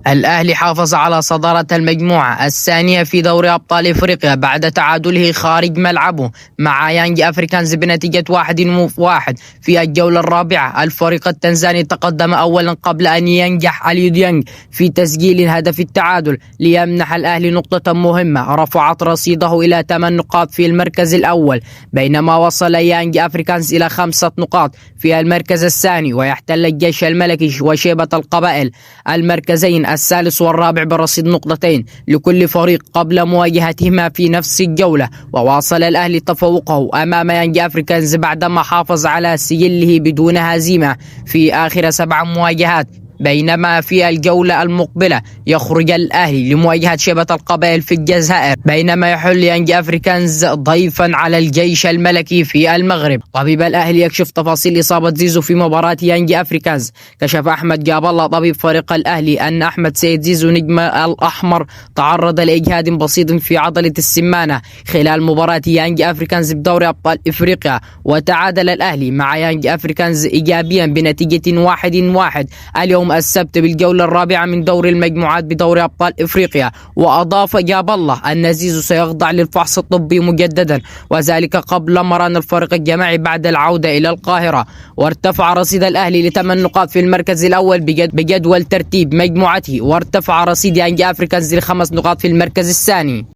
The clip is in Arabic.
الأهلي حافظ على صدارة المجموعة الثانية في دوري أبطال إفريقيا بعد تعادله خارج ملعبه مع يانج أفريكانز بنتيجة 1-1 في الجولة الرابعة. الفريق التنزاني تقدم أولا قبل أن ينجح اليو ديانج في تسجيل هدف التعادل ليمنح الأهلي نقطة مهمة رفعت رصيده إلى 8 نقاط في المركز الأول، بينما وصل يانج أفريكانز إلى 5 نقاط في المركز الثاني، ويحتل الجيش الملكي وشيبة القبائل المركزين الثالث والرابع برصيد نقطتين لكل فريق قبل مواجهتهما في نفس الجولة. وواصل الأهلي تفوقه أمام يانج أفريكانز بعدما حافظ على سجله بدون هزيمة في آخر 7 مواجهات، بينما في الجولة المقبلة يخرج الأهلي لمواجهة شيبة القبائل في الجزائر، بينما يحل يانج أفريكانز ضيفا على الجيش الملكي في المغرب. طبيب الأهلي يكشف تفاصيل إصابة زيزو في مباراة يانج أفريكانز. كشف أحمد جاب الله طبيب فريق الأهلي أن أحمد سيد زيزو نجم الأحمر تعرض لإجهاد بسيط في عضلة السمانة خلال مباراة يانج أفريكانز بدوري أبطال إفريقيا، وتعادل الأهلي مع يانج أفريكانز إيجابيا بنتيجة 1-1 اليوم السبت بالجولة الرابعة من دور المجموعات بدوري أبطال إفريقيا. وأضاف جاب الله أن زيزو سيخضع للفحص الطبي مجددا، وذلك قبل مران الفريق الجماعي بعد العودة إلى القاهرة. وارتفع رصيد الأهلي ل8 نقاط في المركز الأول بجدول ترتيب مجموعته، وارتفع رصيد يانج أفريكانز ل5 نقاط في المركز الثاني.